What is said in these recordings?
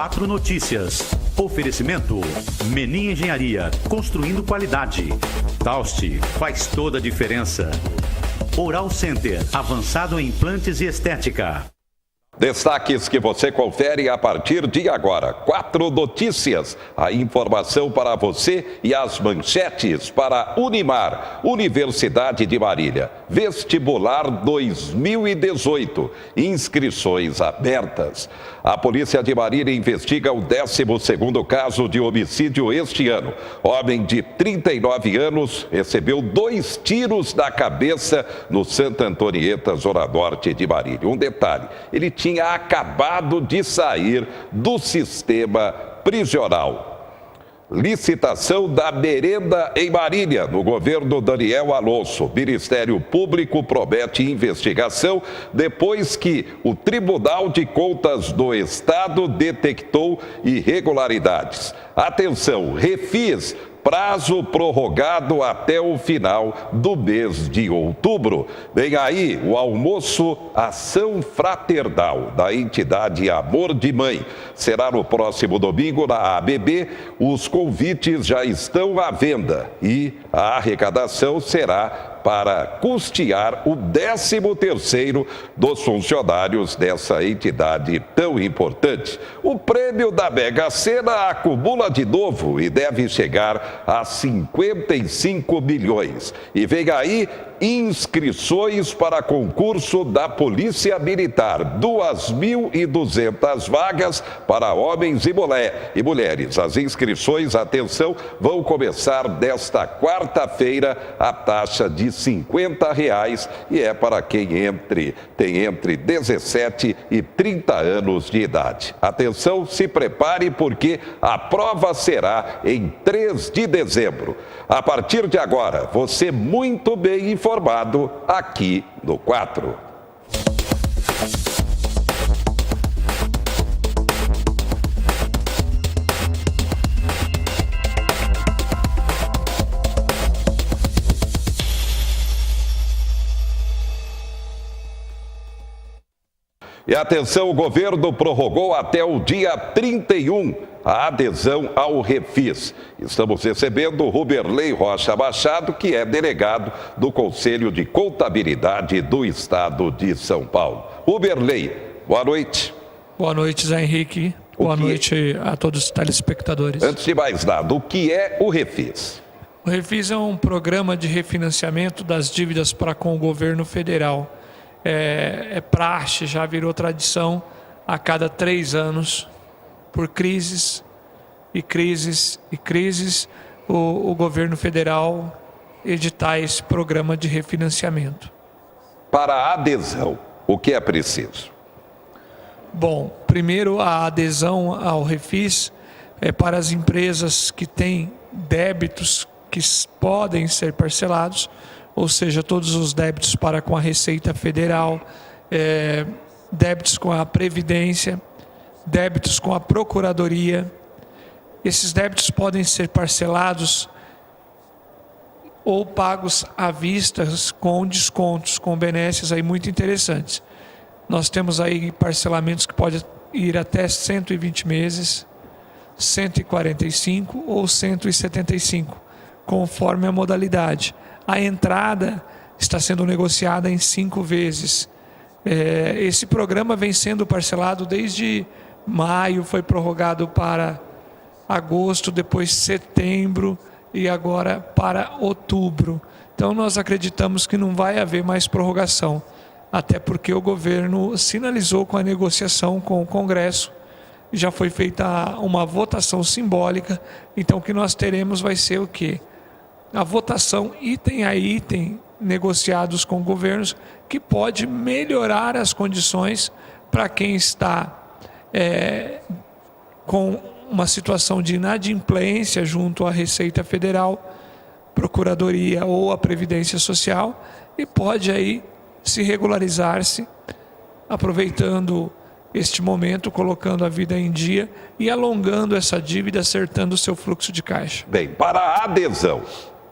4 Notícias. Oferecimento: Menin Engenharia, construindo qualidade. Taust, faz toda a diferença. Oral Center, avançado em implantes e estética. Destaques que você confere a partir de agora. 4 Notícias. A informação para você e as manchetes para Unimar, Universidade de Marília. Vestibular 2018. Inscrições abertas. A Polícia de Marília investiga o 12º caso de homicídio este ano. Homem de 39 anos recebeu 2 tiros na cabeça no Santa Antonieta, Zona Norte de Marília. Um detalhe, ele tinha acabado de sair do sistema prisional. Licitação da merenda em Marília, no governo Daniel Alonso. Ministério Público promete investigação depois que o Tribunal de Contas do Estado detectou irregularidades. Atenção, Refis, prazo prorrogado até o final do mês de outubro. Vem aí o almoço Ação Fraternal da entidade Amor de Mãe. Será no próximo domingo na ABB. Os convites já estão à venda e a arrecadação será para custear o 13º dos funcionários dessa entidade tão importante. O prêmio da Mega Sena acumula de novo e deve chegar a 55 milhões. E vem aí inscrições para concurso da Polícia Militar. 2.200 vagas para homens e mulheres. As inscrições, atenção, vão começar desta quarta-feira a taxa de R$ 50 e é para quem tem entre 17 e 30 anos de idade. Atenção, se prepare porque a prova será em 3 de dezembro. A partir de agora, você muito bem informado aqui no 4. E atenção, o governo prorrogou até o dia 31 a adesão ao Refis. Estamos recebendo o Ruberley Rocha Machado, que é delegado do Conselho de Contabilidade do Estado de São Paulo. Ruberley, boa noite. Boa noite, Zé Henrique. Boa noite a todos os telespectadores. Antes de mais nada, o que é o Refis? O Refis é um programa de refinanciamento das dívidas para com o governo federal. É praxe, já virou tradição a cada 3 anos, por crises, o governo federal editar esse programa de refinanciamento. Para a adesão, o que é preciso? Bom, primeiro a adesão ao Refis é para as empresas que têm débitos que podem ser parcelados, ou seja, todos os débitos para com a Receita Federal, débitos com a Previdência, débitos com a Procuradoria. Esses débitos podem ser parcelados ou pagos à vista com descontos, com benesses aí muito interessantes. Nós temos aí parcelamentos que podem ir até 120 meses, 145 ou 175, conforme a modalidade. A entrada está sendo negociada em 5 vezes. Esse programa vem sendo parcelado desde maio, foi prorrogado para agosto, depois setembro e agora para outubro. Então nós acreditamos que não vai haver mais prorrogação, até porque o governo sinalizou com a negociação com o Congresso, já foi feita uma votação simbólica, então o que nós teremos vai ser o quê? A votação item a item, negociados com governos, que pode melhorar as condições para quem está com uma situação de inadimplência junto à Receita Federal, Procuradoria ou a Previdência Social, e pode aí se regularizar-se, aproveitando este momento, colocando a vida em dia e alongando essa dívida, acertando o seu fluxo de caixa. Bem, para a adesão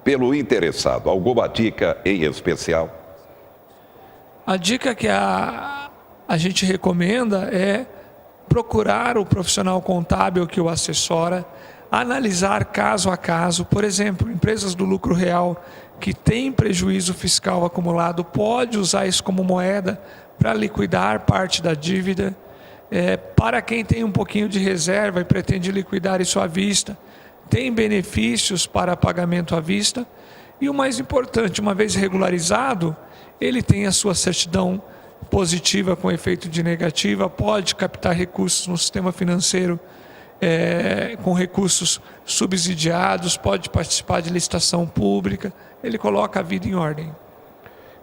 pelo interessado, alguma dica em especial? A dica que a gente recomenda é procurar o profissional contábil que o assessora, analisar caso a caso. Por exemplo, empresas do lucro real que têm prejuízo fiscal acumulado, pode usar isso como moeda para liquidar parte da dívida. Para quem tem um pouquinho de reserva e pretende liquidar isso à vista, tem benefícios para pagamento à vista. E o mais importante, uma vez regularizado, ele tem a sua certidão positiva com efeito de negativa, pode captar recursos no sistema financeiro com recursos subsidiados, pode participar de licitação pública, ele coloca a vida em ordem.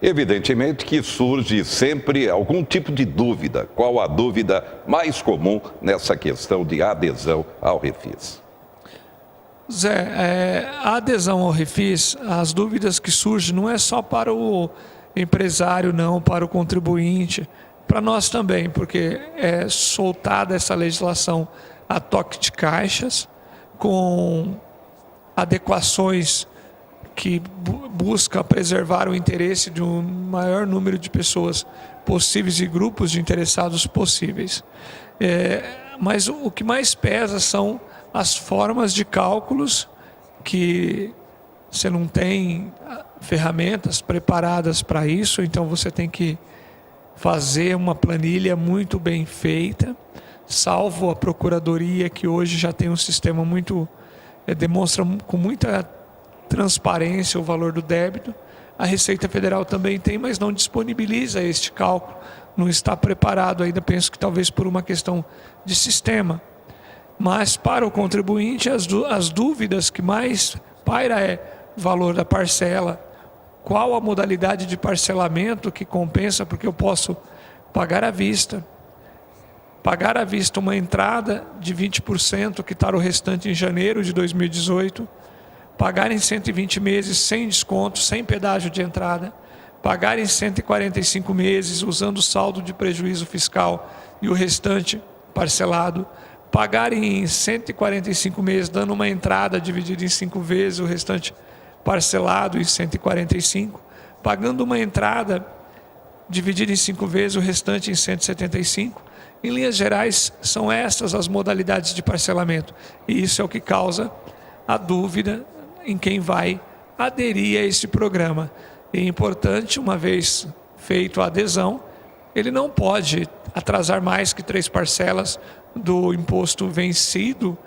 Evidentemente que surge sempre algum tipo de dúvida. Qual a dúvida mais comum nessa questão de adesão ao Refis? Zé, a adesão ao Refis, as dúvidas que surgem não é só para o empresário, não, para o contribuinte, para nós também, porque é soltada essa legislação a toque de caixas, com adequações que busca preservar o interesse de um maior número de pessoas possíveis e grupos de interessados possíveis. Mas o que mais pesa são as formas de cálculos, que você não tem ferramentas preparadas para isso, então você tem que fazer uma planilha muito bem feita, salvo a Procuradoria, que hoje já tem um sistema demonstra com muita transparência o valor do débito. A Receita Federal também tem, mas não disponibiliza este cálculo, não está preparado ainda, penso que talvez por uma questão de sistema. Mas para o contribuinte, as dúvidas que mais paira é valor da parcela, qual a modalidade de parcelamento que compensa, porque eu posso pagar à vista. Pagar à vista uma entrada de 20%, quitar o restante em janeiro de 2018, pagar em 120 meses sem desconto, sem pedágio de entrada, pagar em 145 meses usando o saldo de prejuízo fiscal e o restante parcelado, pagar em 145 meses dando uma entrada dividida em 5 vezes, o restante parcelado em 145, pagando uma entrada dividida em 5 vezes, o restante em 175. Em linhas gerais, são estas as modalidades de parcelamento. E isso é o que causa a dúvida em quem vai aderir a este programa. É importante, uma vez feito a adesão, ele não pode atrasar mais que 3 parcelas do imposto vencido,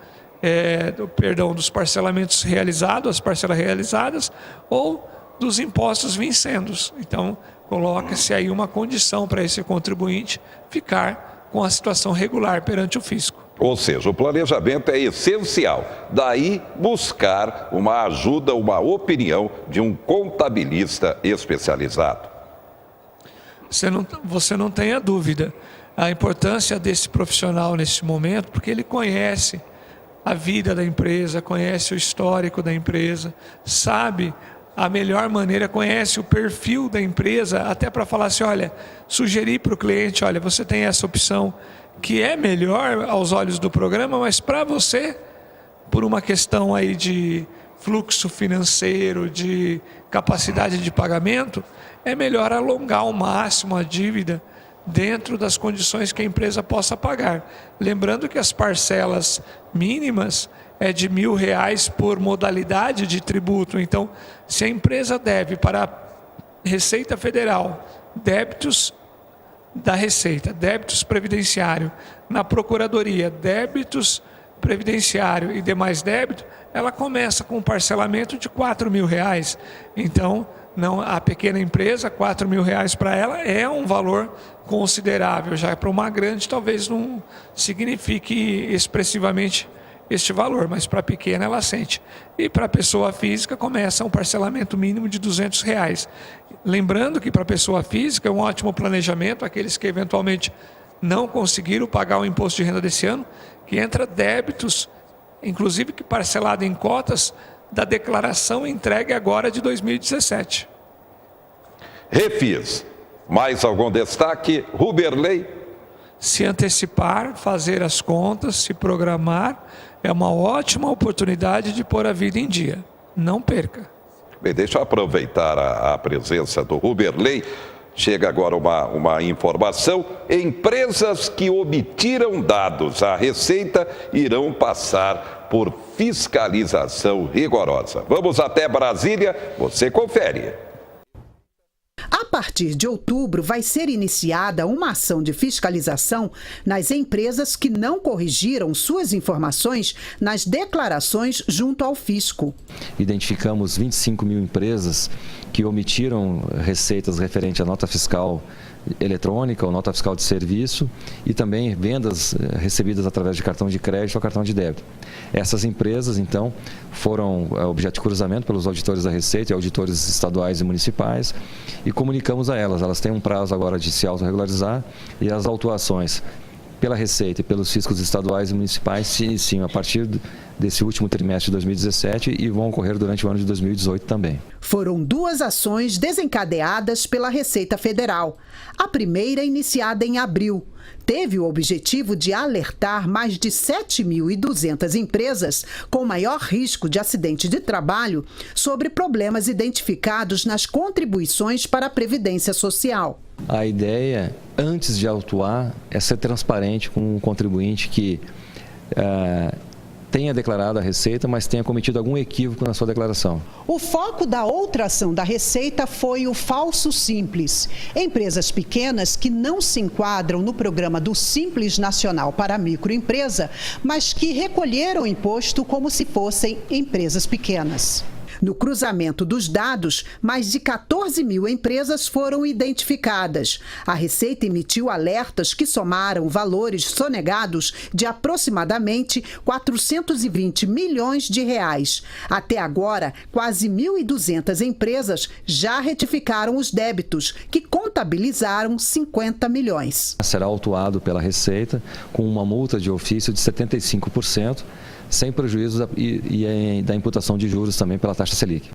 dos parcelamentos realizados, as parcelas realizadas, ou dos impostos vincendos. Então, coloca-se aí uma condição para esse contribuinte ficar com a situação regular perante o fisco. Ou seja, o planejamento é essencial. Daí, buscar uma ajuda, uma opinião de um contabilista especializado. Você não tenha dúvida a importância desse profissional nesse momento, porque ele conhece a vida da empresa, conhece o histórico da empresa, sabe a melhor maneira, conhece o perfil da empresa, até para falar assim, olha, sugerir para o cliente, olha, você tem essa opção que é melhor aos olhos do programa, mas para você, por uma questão aí de fluxo financeiro, de capacidade de pagamento, é melhor alongar ao máximo a dívida dentro das condições que a empresa possa pagar. Lembrando que as parcelas mínimas é de R$1.000 por modalidade de tributo. Então, se a empresa deve para a Receita Federal débitos da Receita, débitos previdenciário, na Procuradoria, débitos previdenciário e demais débitos, ela começa com um parcelamento de R$4.000. Então, não, a pequena empresa, R$4.000 para ela é um valor considerável. Já para uma grande, talvez não signifique expressivamente este valor, mas para a pequena ela sente. E para a pessoa física começa um parcelamento mínimo de R$200. Lembrando que para a pessoa física é um ótimo planejamento, aqueles que eventualmente não conseguiram pagar o imposto de renda desse ano, que entra débitos, inclusive que parcelado em cotas, da declaração entregue agora de 2017. Refis. Mais algum destaque, Ruberley? Se antecipar, fazer as contas, se programar, é uma ótima oportunidade de pôr a vida em dia. Não perca. Bem, deixa eu aproveitar a presença do Ruberley. Chega agora uma informação: empresas que omitiram dados à Receita irão passar por fiscalização rigorosa. Vamos até Brasília, você confere. A partir de outubro, vai ser iniciada uma ação de fiscalização nas empresas que não corrigiram suas informações nas declarações junto ao fisco. Identificamos 25 mil empresas que omitiram receitas referentes à nota fiscal eletrônica ou nota fiscal de serviço e também vendas recebidas através de cartão de crédito ou cartão de débito. Essas empresas, então, foram objeto de cruzamento pelos auditores da Receita e auditores estaduais e municipais e comunicamos a elas. Elas têm um prazo agora de se autorregularizar e as autuações pela Receita e pelos fiscos estaduais e municipais se iniciam a partir desse último trimestre de 2017 e vão ocorrer durante o ano de 2018 também. Foram 2 ações desencadeadas pela Receita Federal. A primeira, iniciada em abril, teve o objetivo de alertar mais de 7.200 empresas com maior risco de acidente de trabalho sobre problemas identificados nas contribuições para a Previdência Social. A ideia, antes de autuar, é ser transparente com o contribuinte que tenha declarado a Receita, mas tenha cometido algum equívoco na sua declaração. O foco da outra ação da Receita foi o falso Simples. Empresas pequenas que não se enquadram no programa do Simples Nacional para a microempresa, mas que recolheram o imposto como se fossem empresas pequenas. No cruzamento dos dados, mais de 14 mil empresas foram identificadas. A Receita emitiu alertas que somaram valores sonegados de aproximadamente 420 milhões de reais. Até agora, quase 1.200 empresas já retificaram os débitos, que contabilizaram 50 milhões. Será autuado pela Receita com uma multa de ofício de 75%, sem prejuízo da imputação de juros também pela taxa Selic.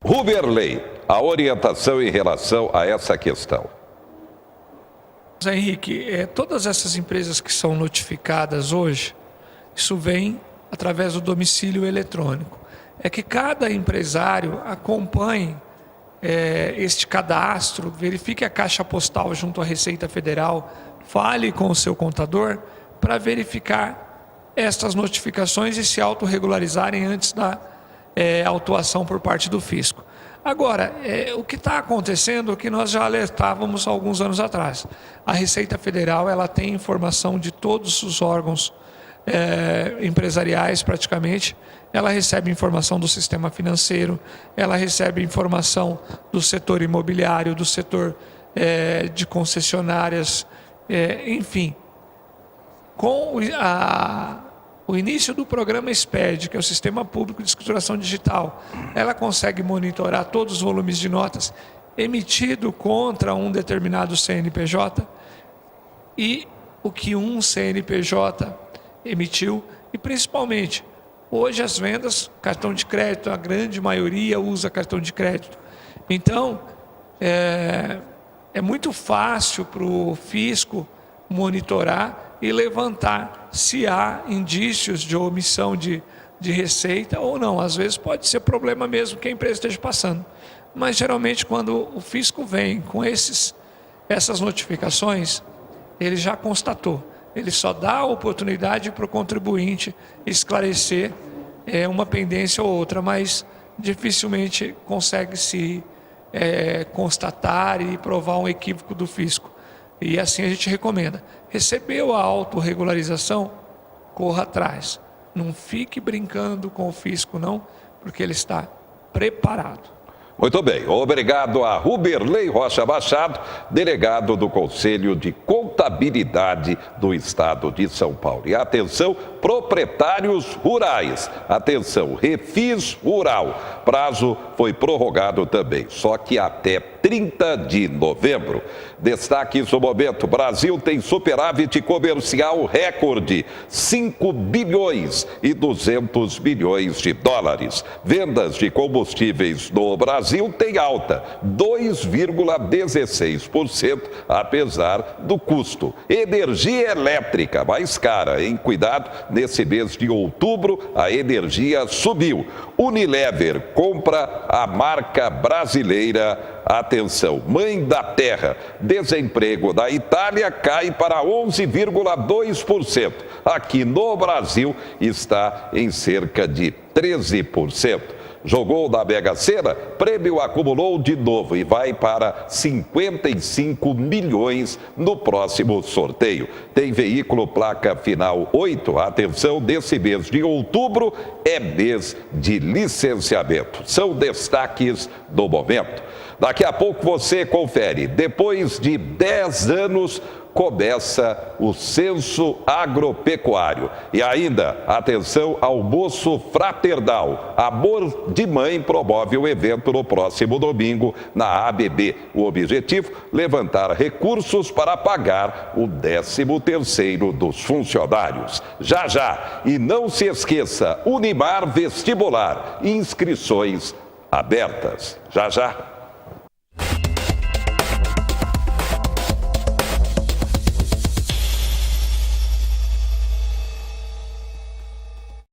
Ruberley, a orientação em relação a essa questão. Henrique, todas essas empresas que são notificadas hoje, isso vem através do domicílio eletrônico. É que cada empresário acompanhe este cadastro, verifique a caixa postal junto à Receita Federal, fale com o seu contador para verificar estas notificações e se autorregularizarem antes da autuação por parte do fisco. Agora, o que está acontecendo é que nós já alertávamos há alguns anos atrás. A Receita Federal ela tem informação de todos os órgãos empresariais praticamente, ela recebe informação do sistema financeiro, ela recebe informação do setor imobiliário, do setor de concessionárias, enfim. Com o início do programa SPED, que é o Sistema Público de Escrituração Digital, ela consegue monitorar todos os volumes de notas emitido contra um determinado CNPJ e o que um CNPJ emitiu e, principalmente, hoje as vendas, cartão de crédito, a grande maioria usa cartão de crédito. Então, é muito fácil para o fisco monitorar e levantar se há indícios de omissão de receita ou não. Às vezes pode ser problema mesmo que a empresa esteja passando. Mas geralmente quando o fisco vem com essas notificações, ele já constatou. Ele só dá a oportunidade para o contribuinte esclarecer uma pendência ou outra, mas dificilmente consegue se constatar e provar um equívoco do fisco. E assim a gente recomenda. Recebeu a autorregularização, corra atrás. Não fique brincando com o fisco, não, porque ele está preparado. Muito bem, obrigado a Ruberley Rocha Machado, delegado do Conselho de Contabilidade do Estado de São Paulo. E atenção, proprietários rurais, atenção, refis rural, prazo foi prorrogado também, só que até 30 de novembro. Destaques no momento, Brasil tem superávit comercial recorde, 5 bilhões e 200 milhões de dólares. Vendas de combustíveis no Brasil Brasil tem alta, 2,16%, apesar do custo. Energia elétrica mais cara, hein? Cuidado, nesse mês de outubro a energia subiu. Unilever compra a marca brasileira, atenção, Mãe da Terra. Desemprego da Itália cai para 11,2%. Aqui no Brasil está em cerca de 13%. Jogou na Mega Sena, prêmio acumulou de novo e vai para 55 milhões no próximo sorteio. Tem veículo placa final 8, atenção, desse mês de outubro é mês de licenciamento. São destaques do momento. Daqui a pouco você confere, depois de 10 anos, começa o censo agropecuário. E ainda, atenção, almoço fraternal. Amor de Mãe promove o evento no próximo domingo na ABB. O objetivo, levantar recursos para pagar o 13º dos funcionários. Já, já. E não se esqueça, Unimar Vestibular, inscrições abertas. Já, já.